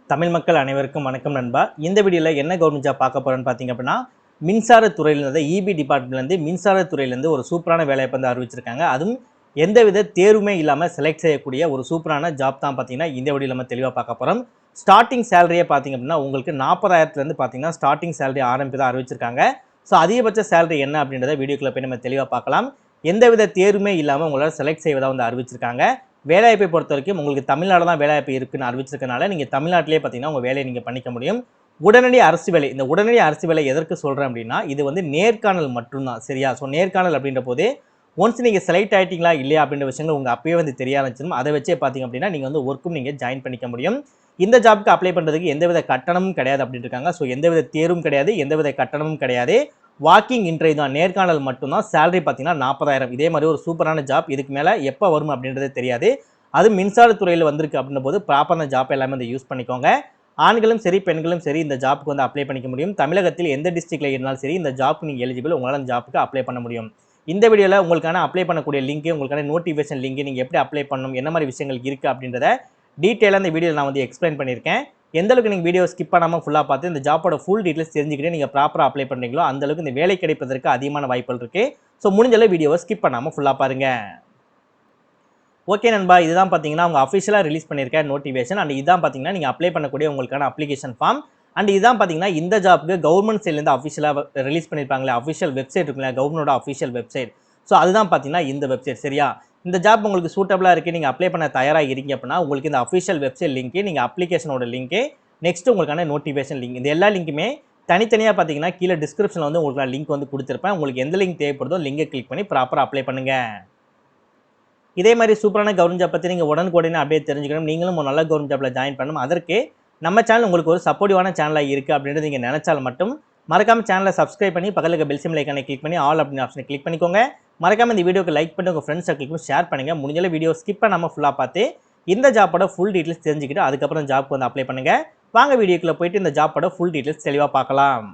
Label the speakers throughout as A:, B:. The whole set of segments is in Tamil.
A: தமிழ் மக்கள் அனைவருக்கும் வணக்கம் நண்பா. இந்த வீடியோவில் என்ன கவர்மெண்ட் ஜாப் பார்க்க போகிறோன்னு பார்த்தீங்க அப்படின்னா, மின்சாரத்துறையிலேருந்து இபி டிபார்ட்மெண்ட்லேருந்து மின்சாரத்துறையிலேருந்து ஒரு சூப்பரான வேலைவாய்ப்பு வந்து அறிவிச்சிருக்காங்க. அதுவும் எந்தவித தேர்வுமே இல்லாமல் செலக்ட் செய்யக்கூடிய ஒரு சூப்பரான ஜாப் தான் பார்த்தீங்கன்னா இந்த வீடியோவில் நம்ம தெளிவாக பார்க்க போகிறோம். ஸ்டார்டிங் சேலரியே பார்த்தீங்க அப்படின்னா உங்களுக்கு 40,000லேருந்து பார்த்தீங்கன்னா ஸ்டார்டிங் சேலரி ஆரம்பித்து அறிவிச்சிருக்காங்க. ஸோ அதிகபட்ச சேலரி என்ன அப்படின்றத வீடியோக்குள்ள போய் நம்ம தெளிவாக பார்க்கலாம். எந்தவித தேர்வுமே இல்லாமல் உங்களால் செலக்ட் செய்வதாக வந்து அறிவிச்சிருக்காங்க. வேலைவாய்ப்பை பொறுத்த வரைக்கும் உங்களுக்கு தமிழ்நாடு தான் வேலைவாய்ப்பு இருக்குன்னு அறிவிச்சிருக்கனால நீங்கள் தமிழ்நாட்டிலே பார்த்தீங்கன்னா உங்கள் வேலையை நீங்கள் பண்ணிக்க முடியும். உடனடி அரசு வேலை, இந்த உடனடி அரசு வேலை எதற்கு சொல்கிறேன் அப்படின்னா, இது வந்து நேர்காணல் மட்டும்தான், சரியா? ஸோ நேர்காணல் அப்படின்ற போது ஒன்ஸ் நீங்கள் செலக்ட் ஆகிட்டீங்களா இல்லையா அப்படின்ற விஷயங்கள் உங்கள் அப்பயே வந்து தெரிய ஆரம்பிச்சிடும். அதை வச்சே பார்த்தீங்க அப்படின்னா நீங்கள் வந்து ஒர்க்கும் நீங்கள் ஜாயின் பண்ணிக்க முடியும். இந்த ஜாப்க்கு அப்ளை பண்ணுறதுக்கு எந்தவித கட்டணமும் கிடையாது அப்படின்னு இருக்காங்க. ஸோ எந்தவித தேர்வும் கிடையாது, எந்தவித கட்டணமும் கிடையாது. வாக்கிங் இன்டர்வியூ தான், நேர்காணல் மட்டும்தான். சேலரி பார்த்தீங்கன்னா 40,000. இதே மாதிரி ஒரு சூப்பரான ஜாப். இதுக்கு மேலே எப்போ வரும் அப்படின்றது தெரியாது. அது மின்சாரத்துறையில் வந்திருக்கு அப்படின்ற போது ப்ராப்பரான ஜாப் எல்லாமே வந்து யூஸ் பண்ணிக்கோங்க. ஆண்களும் சரி பெண்களும் சரி இந்த ஜாப்புக்கு வந்து அப்ளை பண்ணிக்க முடியும். தமிழகத்தில் எந்த டிஸ்ட்ரிக்டில் இருந்தாலும் சரி இந்த ஜாப்புக்கு நீங்கள் எலிஜிபிள், உங்களால் அந்த ஜாப்புக்கு அப்ளை பண்ண முடியும். இந்த வீடியோவில் உங்களுக்கான அப்ளை பண்ணக்கூடிய லிங்க், உங்களுக்கான நோட்டிஃபிகேஷன் லிங்க், நீங்கள் எப்படி அப்ளை பண்ணணும், என்ன மாதிரி விஷயங்கள் இருக்குது அப்படின்றத டீட்டெயிலாக இந்த வீடியோவில் நான் வந்து எக்ஸ்பிளைன் பண்ணியிருக்கேன். எந்த அளவுக்கு நீங்கள் வீடியோ ஸ்கிப் பண்ணாமல் ஃபுல்லாக பார்த்து இந்த ஜாப்போட ஃபுல் டீட்டெயில்ஸ் தெரிஞ்சுக்கிட்டு நீங்கள் ப்ராப்பராக அப்ளை பண்ணுறீங்களோ அந்த அளவுக்கு இந்த வேலை கிடைப்பதற்கு அதிகமான வாய்ப்புகள் இருக்குது. ஸோ முடிஞ்சளவு வீடியோவை ஸ்கிப் பண்ணாமல் ஃபுல்லாக பாருங்கள். ஓகே நண்பா, இதுதான் பார்த்தீங்கன்னா அவங்க அஃபிஷியலாக ரிலீஸ் பண்ணியிருக்க நோட்டிஃபிகேஷன். அண்ட் இதுதான் பார்த்தீங்கன்னா நீங்கள் அப்ளை பண்ணக்கூடிய உங்களுக்கான அப்ளிகேஷன் ஃபார்ம். அண்ட் இதுதான் பார்த்தீங்கன்னா இந்த ஜாப்புக்கு கவர்மெண்ட் சைட்லேருந்து அஃபிஷியலாக ரிலீஸ் பண்ணியிருப்பாங்களே அஃபிஷியல் வெப்சைட் இருக்குங்களா, கவர்மெண்டோட அஃபிஷியல் வெப்சைட். ஸோ அதுதான் பார்த்தீங்கன்னா இந்த வெப்சைட், சரியா? இந்த ஜாப் உங்களுக்கு சூட்டபிளாக இருக்குது, நீங்கள் அப்ளை பண்ண தயாராக இருக்கீங்க அப்படின்னா உங்களுக்கு இந்த அஃபிஷியல் வெப்சைட் லிங்க்கு, நீங்கள் அப்ளிகேஷனோட லிங்க்கு, நெக்ஸ்ட் உங்களுக்கான நோட்டிஃபிகேஷன் லிங்க், இந்த எல்லா லிங்க்குமே தனித்தனியாக பார்த்தீங்கன்னா கீழே டிஸ்கிரிப்ஷனில் வந்து உங்களுக்கு லிங்க் வந்து கொடுத்துருப்பேன். உங்களுக்கு எந்த லிங்க் தேவைப்படுதோ லிங்கை கிளிக் பண்ணி ப்ராப்பராக அப்ளை பண்ணுங்கள். இதே மாதிரி சூப்பரான கவர்மெண்ட் ஜாப் பற்றி நீங்கள் உடனுக்குடனே அப்படியே தெரிஞ்சுக்கணும், நீங்களும் ஒரு நல்ல கவர்மெண்ட் ஜாப்பில் ஜாயின் பண்ணணும். அதற்கு நம்ம சேனல் உங்களுக்கு ஒரு சப்போர்ட்டிவான சேனலாக இருக்குது அப்படின்றது நீங்கள் நினச்சால் மட்டும் மறக்காமல் சேனலை சப்ஸ்கிரைப் பண்ணி பக்கத்தில் இருக்க பெல் சிம்பிள் ஐக்கானை கிளிக் பண்ணி ஆல் அப்படின்னு ஆப்ஷனை கிளிக் பண்ணிக்கோங்க. மறக்காமல் இந்த வீடியோக்கு லைக் பண்ணி உங்கள் ஃப்ரெண்ட்ஸ் சர்க்கிளுக்கும் ஷேர் பண்ணுங்கள். முடிஞ்சளவு வீடியோ ஸ்கிப் பண்ணாமல் ஃபுல்லாக பார்த்து இந்த ஜாப்போட ஃபுல் டீட்டெயில்ஸ் தெரிஞ்சுக்கிட்டு அதுக்கப்புறம் ஜாப்க்கு வந்து அப்ளை பண்ணுங்கள். வாங்க வீடியோக்குள்ளே போயிட்டு இந்த ஜாப்போட ஃபுல் டீட்டெயில்ஸ் தெளிவாக பார்க்கலாம்.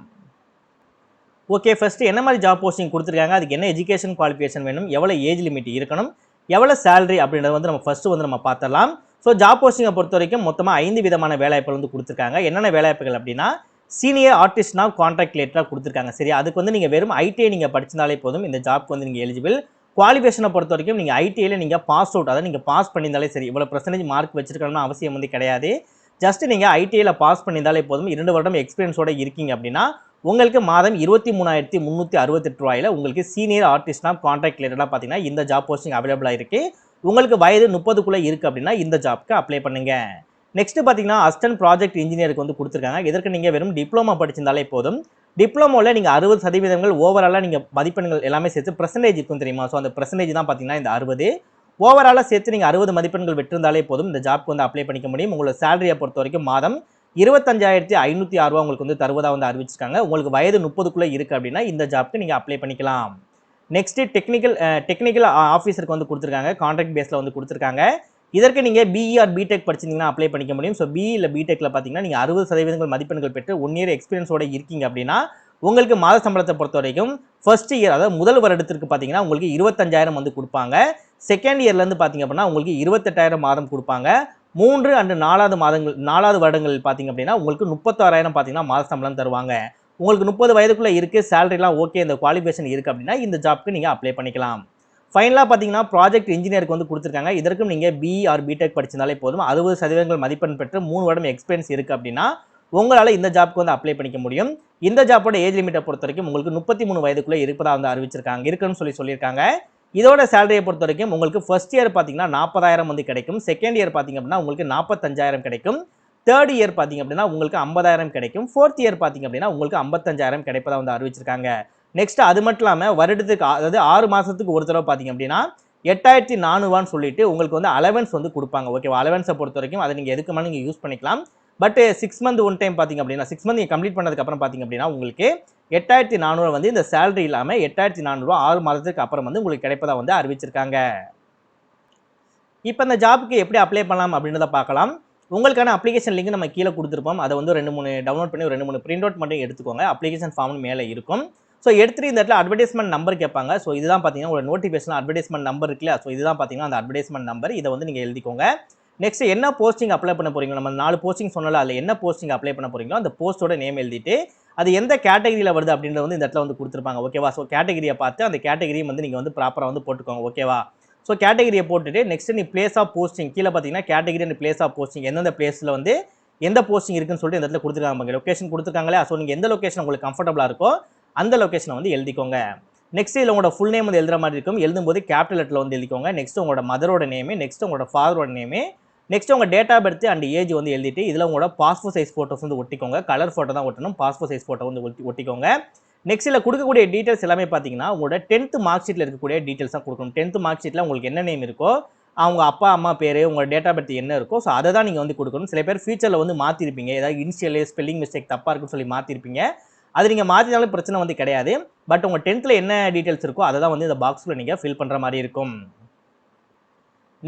A: ஓகே, ஃபஸ்ட்டு என்ன மாதிரி ஜாப் போஸ்டிங் கொடுத்துருக்காங்க, அதுக்கு என்ன எஜுகேஷன் குவாலிஃபிகேஷன் வேணும், எவ்வளோ ஏஜ் லிமிட் இருக்கணும், எவ்வளோ சேலரி அப்படின்றத வந்து நம்ம ஃபஸ்ட்டு வந்து நம்ம பார்த்துடலாம். ஸோ ஜாப் போஸ்டிங்கை பொறுத்த வரைக்கும் மொத்தமாக 5 விதமான வேலைவாய்ப்புகள் வந்து கொடுத்துருக்காங்க. என்னென்ன வேலைவாய்ப்புகள் அப்படின்னா, சீனியர் ஆர்டிஸ்ட்னா கான்ட்ராக்ட் லேட்டராக கொடுத்துருக்காங்க, சரியா? அதுக்கு வந்து நீங்கள் வெறும் ஐடிஐ நீங்கள் படிச்சிருந்தாலே போதும், இந்த ஜாப்க்கு வந்து நீங்கள் எலிஜிபிள். குவாலிஃபிகேஷனை பொறுத்த வரைக்கும் நீங்கள் ஐடிஐயில் நீங்கள் பாஸ் அவுட், அதாவது நீங்கள் பாஸ் பண்ணியிருந்தாலே சரி, இவ்வளோ பர்சன்டேஜ் மார்க் வச்சிருக்கணும்னு அவசியம் வந்து கிடையாது. ஜஸ்ட் நீங்கள் ஐடிஐயில் பாஸ் பண்ணியிருந்தாலே போதும். 2 வருடம் எக்ஸ்பீரியன்ஸோட இருக்கீங்க அப்படின்னா உங்களுக்கு மாதம் 23,368 உங்களுக்கு சீனியர் ஆர்டிஸ்ட்னா கான்ட்ராக்ட் ரிலேட்டடாக பார்த்தீங்கன்னா இந்த ஜாப் போஸ்டிங் அவைலபிளாக இருக்குது. உங்களுக்கு வயது 30க்குள்ளே இருக்குது அப்படின்னா இந்த ஜாப்க்கு அப்ளை பண்ணுங்க. நெக்ஸ்ட் பார்த்தீங்கன்னா அசிஸ்டன்ட் ப்ராஜெக்ட் இன்ஜினியருக்கு வந்து கொடுத்துருக்காங்க. இதற்கு நீங்கள் வெறும் டிப்ளமா படிச்சிருந்தாலே போதும். டிப்ளமோவில் நீங்கள் 60% ஓவராலாக நீங்கள் மதிப்பெண்கள் எல்லாமே சேர்த்து பெர்சன்டேஜ் இருக்கும் தெரியுமா? ஸோ அந்த பெர்சன்டேஜ் தான் பார்த்தீங்கன்னா இந்த 60. ஓவராலாக சேர்த்து நீங்கள் 60 மதிப்பெண்கள் பெற்றிருந்தாலே போதும் இந்த ஜாப்க்கு வந்து அப்ளை பண்ணிக்க முடியும். உங்களோட சேலரியை பொறுத்த வரைக்கும் மாதம் 25,506 உங்களுக்கு வந்து தருவதா வந்து அறிவிச்சிருக்காங்க. உங்களுக்கு வயது 30க்குள்ளே இருக்குது அப்படின்னா இந்த ஜாப்க்கு நீங்கள் அப்ளை பண்ணிக்கலாம். நெக்ஸ்ட் டெக்னிக்கல் ஆஃபீஸருக்கு வந்து கொடுத்துருக்காங்க. கான்ட்ராக்ட் பேஸில் வந்து கொடுத்துருக்காங்க. இதற்கு நீங்கள் பிஇ ஆர் பிடெக் படிச்சிங்கன்னா அப்ளை பண்ணிக்க முடியும். ஸோ பிஇ இல்லை பிடெக்கில் பார்த்தீங்கன்னா நீங்கள் 60% மதிப்பெண்கள் பெற்று 1 இயர் எக்ஸ்பீரியன்ஸோட இருக்கீங்க அப்படின்னா உங்களுக்கு மாத சம்பளத்தை பொறுத்த வரைக்கும் ஃபர்ஸ்ட் இயர், அதாவது முதல் வருடத்திற்கு பார்த்தீங்கன்னா உங்களுக்கு 25,000 வந்து கொடுப்பாங்க. செகண்ட் இயர்லேருந்து பார்த்தீங்க அப்படின்னா உங்களுக்கு 28,000 மாதம் கொடுப்பாங்க. 3 அண்ட் 4வது வருடங்கள் பார்த்தீங்க அப்படின்னா உங்களுக்கு 36,000 பார்த்தீங்கன்னா மாத சம்பளம் தருவாங்க. உங்களுக்கு 30 வயதுக்குள்ளே இருக்குது, சேலரிலாம் ஓகே, இந்த குவாலிஃபிகேஷன் இருக்குது அப்படின்னா இந்த ஜாப்க்கு நீங்கள் அப்ளை பண்ணிக்கலாம். ஃபைனலாக பார்த்தீங்கன்னா ப்ராஜெக்ட் இன்ஜினியருக்கு வந்து கொடுத்துருக்காங்க. இதற்கும் நீங்கள் பிஇ ஆர் பிடெக் படிச்சிருந்தாலே போதும். 60% மதிப்பெண் பெற்று 3 வருடம் எக்ஸ்பீரியன்ஸ் இருக்குது அப்படின்னா உங்களால் இந்த ஜாப்க்கு வந்து அப்ளை பண்ணிக்க முடியும். இந்த ஜாப்போட ஏஜ் லிமிட்டை பொறுத்த வரைக்கும் உங்களுக்கு 33 வயதுக்குள்ளே இருப்பதாக வந்து அறிவிச்சிருக்காங்க, இருக்குன்னு சொல்லியிருக்காங்க. இதோட சேலரியை பொறுத்த வரைக்கும் உங்களுக்கு ஃபர்ஸ்ட் இயர் பார்த்தீங்கன்னா 40,000 வந்து கிடைக்கும். செகண்ட் இயர் பார்த்தீங்க அப்படின்னா உங்களுக்கு 45,000 கிடைக்கும். தேர்ட் இயர் பார்த்தீங்க அப்படின்னா உங்களுக்கு 50,000 கிடைக்கும். ஃபோர்த் இயர் பார்த்தீங்க அப்படின்னா உங்களுக்கு 55,000 கிடைப்பதாக வந்து அறிவிச்சிருக்காங்க. நெக்ஸ்ட் அது மட்டும் இல்லாமல் வருடத்துக்கு, அதாவது 6 மாதத்துக்கு ஒரு தடவை பார்த்தீங்க அப்படின்னா 8,400 சொல்லிட்டு உங்களுக்கு வந்து அலவன்ஸ் வந்து கொடுப்பாங்க. ஓகேவா? அலவன்ஸை பொறுத்த வரைக்கும் அதை நீங்கள் எதுக்கு நீங்கள் யூஸ் பண்ணிக்கலாம். பட் 6 மந்த் ஒன் டைம் பார்த்தீங்க அப்படின்னா 6 மந்த் நீங்கள் கம்ப்ளீட் பண்ணதுக்கப்புறம் பார்த்தீங்க அப்படின்னா உங்களுக்கு 8,400 வந்து இந்த சேலரி இல்லாமல் 8,400 6 மாதத்துக்கு அப்புறம் வந்து உங்களுக்கு கிடைப்பதாக வந்து அறிவிச்சிருக்காங்க. இப்போ இந்த ஜாப்புக்கு எப்படி அப்ளை பண்ணலாம் அப்படின்றத பார்க்கலாம். உங்களுக்கான அப்ளிகேஷன் லிங்க் நம்ம கீழே கொடுத்துருப்போம். அதை வந்து 2-3 டவுன்லோட் பண்ணி 2-3 பிரிண்ட் அவுட் மட்டும் எடுத்துக்கோங்க. அப்ளிகேஷன் ஃபார்ம் மேலே இருக்கும். ஸோ எடுத்துகிட்டு இந்த இடத்துல அட்வர்டைஸ்மெண்ட் நம்பர் கேட்பாங்க. ஸோ இதுதான் பார்த்தீங்கன்னா ஒரு நோட்டிஃபிகேஷன் அட்வர்டைஸ்மெண்ட் நம்பர் இருக்குல்ல, ஸோ இதுதான் பார்த்தீங்கன்னா அந்த அட்வர்டைஸ்மெண்ட் நம்பர். இதை வந்து நீங்கள் எழுதிக்கோங்க. நெக்ஸ்ட் என்ன போஸ்டிங் அப்ளை பண்ண போறீங்களோ, நம்ம 4 போஸ்டிங் சொன்னல, அதில் என்ன போஸ்டிங் அப்ளை பண்ண போறீங்களோ அந்த போஸ்ட்டோட நேம் எழுதிட்டு அது எந்த கேட்டகரியில் வருது அப்படின்றது வந்து இந்த இடத்துல வந்து கொடுத்துருப்பாங்க. ஓகேவா? ஸோ கேட்டகரியை பார்த்து அந்த கேட்டகரியும் வந்து நீங்கள் வந்து ப்ராப்பராக வந்து போட்டுக்கோங்க. ஓகேவா? ஸோ கேட்டகரியை போட்டுட்டு நெக்ஸ்ட் நீ பிளேஸ் ஆஃப் போஸ்டிங் கீழே பார்த்தீங்கன்னா category and place of posting எந்தெந்த பிளேஸில் வந்து எந்த போஸ்டிங் இருக்குன்னு சொல்லிட்டு இந்த இடத்துல கொடுத்துருக்காங்க. லொக்கேஷன் கொடுத்துருக்காங்களே, ஸோ நீங்கள் எந்த லொக்கேஷன் உங்களுக்கு கம்ஃபர்டபுளாக இருக்கோ அந்த லொக்கேஷனை வந்து எழுதிக்கோங்க. நெக்ஸ்ட் இதில் உங்களோட ஃபுல் நேம் வந்து எழுதுற மாதிரி இருக்கும். எழுதும்போது கேபிட்டல் லெட்டரில் வந்து எழுதிக்கோங்க. நெக்ஸ்ட் உங்களோட மதரோட நேமு, நெக்ஸ்ட் உங்களோட ஃபாதரோட நேமு, நெக்ஸ்ட் உங்கள் date of birth and age வந்து எழுதிட்டு இதில் உங்களோட பாஸ்போர்ட் சைஸ் ஃபோட்டோஸ் வந்து ஒட்டிக்கோங்க. கலர் ஃபோட்டோ தான் ஒட்டணும், பாஸ்போர்ட் சைஸ் ஃபோட்டோ வந்து ஒட்டிக்கோங்க. நெக்ஸ்ட் இதில் கொடுக்கக்கூடிய டீட்டெயில்ஸ் எல்லாமே பார்த்தீங்கன்னா உங்களோட 10th மார்க் ஷீட்டில் இருக்கக்கூடிய டீட்டெயில்ஸ் தான் கொடுக்கணும். 10th மார்க் ஷீட்டில் உங்களுக்கு என்ன நேம் இருக்கோ, அவங்க அப்பா அம்மா பேர், உங்களோட டேட் ஆஃப் பர்த் என்ன இருக்கோ, ஸோ அதை தான் நீங்கள் வந்து கொடுக்கணும். சில பேர் ஃபியூச்சரில் வந்து மாற்றிருப்பீங்க, ஏதாவது இனிஷியல் ஸ்பெல்லிங் மிஸ்டேக் தப்பாக இருக்குன்னு சொல்லி மாற்றிருப்பீங்க. அது நீங்கள் மாற்றினாலும் பிரச்சனை வந்து கிடையாது. பட் உங்கள் 10th என்ன டீட்டெயில்ஸ் இருக்கோ அதை தான் வந்து இந்த பாக்ஸில் நீங்கள் ஃபில் பண்ணுற மாதிரி இருக்கும்.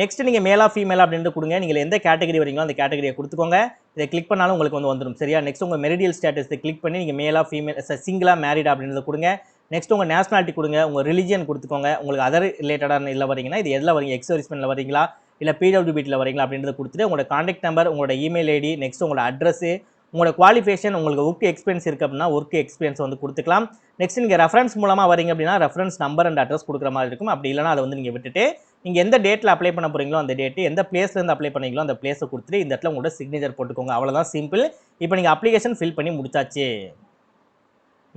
A: நெக்ஸ்ட் நீங்கள் மேலா ஃபீமேலா அப்படின்ட்டு கொடுங்க. நீங்கள் எந்த கேட்டகரி வரீங்களோ அந்த கேட்டகரியை கொடுத்துக்கோங்க. இதை கிளிக் பண்ணாலும் உங்களுக்கு வந்து வந்துடும். சரியா? நெக்ஸ்ட் உங்கள் மெரிடியல் ஸ்டேட்டஸ் கிளிக் பண்ணி நீங்கள் மேலா ஃபீமேல் சிங்கிளா மேரிடா அப்படின்றத கொடுங்க. நெக்ஸ்ட் உங்கள் நேஷனாலிட்டி கொடுங்க, உங்கள் ரிலிஜியன் கொடுத்துக்கோங்க. உங்களுக்கு அதர் ரிலேட்டடான இல்லை வரீங்கன்னா இது எதில் வரீங்க, எக்ஸ் சர்வீஸ்மென்ட்ல வரீங்களா இல்லை பிடபிள்யூபிடியில் வரீங்களா அப்படின்றத கொடுத்துட்டு உங்களோட கான்டாக்ட் நம்பர், உங்களோட இமெயில் ஐடி, நெக்ஸ்ட் உங்களோட அட்ரஸ், உங்களோட குவாலிஃபிகேஷன், உங்களுக்கு ஒர்க் எக்ஸ்பீரியன்ஸ் இருக்குது அப்படின்னா ஒர்க் எக்ஸ்பீரியன்ஸ் வந்து கொடுத்துக்கலாம். நெக்ஸ்ட் நீங்கள் ரெஃபரன்ஸ் மூலமாக வரீங்க அப்படின்னா ரெஃபரன்ஸ் நம்பர் அண்ட் அட்ரஸ் கொடுக்குற மாதிரி இருக்கும். அப்படி இல்லைனா அதை வந்து நீங்கள் விட்டுட்டு நீங்கள் எந்த டேட்டில் அப்ளை பண்ண போகிறீங்களோ அந்த டேட்டு, எந்த பிளேஸ்லேருந்து அப்ளை பண்ணீங்களோ அந்த பிளேஸை கொடுத்துட்டு இந்த இடத்துல உங்களோட சிக்னேச்சர் போட்டுக்கோங்க. அவ்வளோதான், சிம்பிள். இப்போ நீங்கள் அப்ளிகேஷன் ஃபில் பண்ணி முடிச்சாச்சு.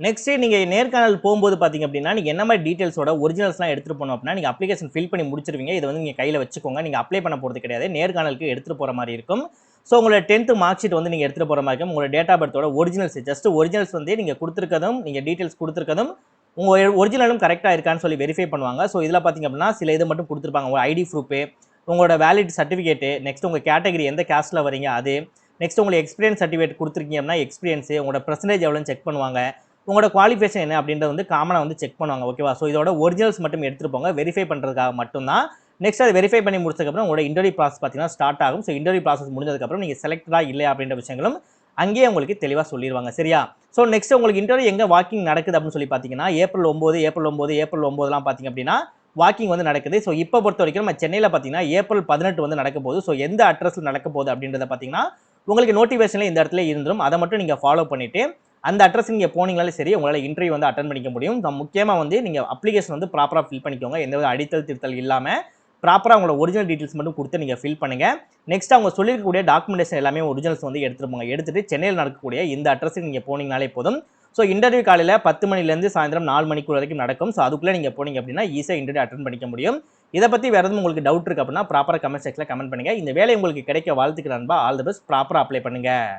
A: நெக்ஸ்ட் நீங்கள் நேர்காணல் போகும்போது பார்த்தீங்க அப்படின்னா நீங்கள் என்ன மாதிரி டீட்டெயில்ஸோட ஒரிஜினல்ஸ்லாம் எடுத்துகிட்டு போகணும் அப்படின்னா நீங்கள் அப்ளிகேஷன் ஃபில் பண்ணி முடிச்சிருவீங்க. இதை வந்து நீங்கள் கையில் வச்சுக்கோங்க. நீங்கள் அப்ளை பண்ண போகிறது கிடையாது, நேர்காணலுக்கு எடுத்துகிட்டு போகிற மாதிரி இருக்கும். ஸோ உங்களோட 10th மார்க் ஷீட் வந்து நீங்கள் எடுத்துகிட்டு போகிற மாதிரி இருக்கும். உங்களோட டேட் ஆஃப் பர்த்தோட ஒரிஜினல்ஸ், ஜஸ்ட் ஒரிஜினல்ஸ் வந்து நீங்கள் கொடுத்துருக்கதும், நீங்கள் டீட்டெயில்ஸ் கொடுத்துருக்கதும் உங்கள் ஒரிஜினலும் கரெக்டாக இருக்கான்னு சொல்லி வெரிஃபை பண்ணுவாங்க. ஸோ இதில் பார்த்தீங்க அப்படின்னா சில இது மட்டும் கொடுத்துருப்பாங்க. உங்கள் ஐடி ப்ரூஃபு, உங்களோட வேலிட் சர்டிஃபிகேட்டு, நெக்ஸ்ட் உங்கள் கேட்டகரி எந்த கேஸ்ட்டில் வரீங்க அது, நெக்ஸ்ட் உங்களுக்கு எக்ஸ்பீரியன்ஸ் சர்டிஃபிகேட் கொடுத்துருக்கீங்க அப்படின்னா எக்ஸ்பீரியன்ஸு, உங்களோட பர்சன்டேஜ் எவ்வளோன்னு செக் பண்ணுவாங்க. உங்களோட குவாலிஃபிகேஷன் என்ன அப்படின்றத வந்து காமனாக வந்து செக் பண்ணுவாங்க. ஓகேவா? ஸோ இதோட ஒரிஜினல்ஸ் மட்டும் எடுத்துகிட்டு போங்க, வெரிஃபை பண்ணுறதுக்காக மட்டும்தான். நெக்ஸ்ட் அதை வெரிஃபை பண்ணி முடிச்சதுக்கப்புறம் உங்களோட இன்டர்வியூ ப்ராசஸ் பார்த்தீங்கன்னா ஸ்டார்ட் ஆகும். ஸோ இன்டர்வியூ ப்ராசஸ் முடிஞ்சதுக்கப்புறம் நீங்கள் செலக்டடா இல்லையா அப்படின்ற விஷயங்களும் அங்கேயே உங்களுக்கு தெளிவாக சொல்லிடுவாங்க. சரியா? ஸோ நெக்ஸ்ட் உங்களுக்கு இன்டர்வியூ எங்கே வாக்கிங் நடக்குது அப்படின்னு சொல்லி பார்த்தீங்கன்னா ஏப்ரல் 9 பார்த்தீங்க அப்படின்னா வாக்கிங் வந்து நடக்குது. ஸோ இப்போ பொறுத்த வரைக்கும் நம்ம சென்னையில் பார்த்தீங்கன்னா ஏப்ரல் 18 வந்து நடக்க போகுது. ஸோ எந்த அட்ரஸில் நடக்க போகுது அப்படின்றத பார்த்தீங்கன்னா உங்களுக்கு நோட்டிஃபிகேஷனில் இந்த இடத்துல இருந்துடும். அதை மட்டும் நீங்கள் ஃபாலோ பண்ணிவிட்டு அந்த அட்ரஸ் நீங்கள் போனீங்கனாலே சரி உங்களால் இன்டர்வியூ வந்து அட்டன் பண்ணிக்க முடியும். முக்கியமாக வந்து நீங்கள் அப்ளிகேஷன் வந்து ப்ராப்பராக ஃபில் பண்ணிக்கோங்க. எந்த வித அடித்தல் திருத்தல் இல்லாமல் ப்ராப்பராக உங்களோட ஒரிஜினல் டீட்டெயில்ஸ் மட்டும் கொடுத்து நீங்கள் ஃபில் பண்ணுங்கள். நெக்ஸ்ட் அவங்க சொல்லியிருக்கக்கூடிய டாக்குமெண்டேஷன் எல்லாமே ஒரிஜினல்ஸ் வந்து எடுத்துகிட்டு போங்க. எடுத்துகிட்டு சென்னையில் நடக்கக்கூடிய இந்த அட்ரஸுக்கு நீங்கள் போனீங்கனாலே போதும். ஸோ இன்டர்வியூ காலையில் 10 மணிலேருந்து சாயந்தரம் 4 மணிக்கு வரைக்கும் நடக்கும். ஸோ அதுக்குள்ளே நீங்கள் போனீங்க அப்படின்னா ஈஸியாக இன்டர்வியூ அட்டன் பண்ணிக்க முடியும். இதை பற்றி வேறு எதுவும் உங்களுக்கு டவுட் இருக்குது அப்படின்னா ப்ராப்பராக கமெண்ட் செக்ஷனில் கமெண்ட் பண்ணுங்கள். இந்த வேலை உங்களுக்கு கிடைக்க வாழ்த்துக்கள் நண்பா. All the best. ப்ராப்பராக அப்ளை பண்ணுங்கள்.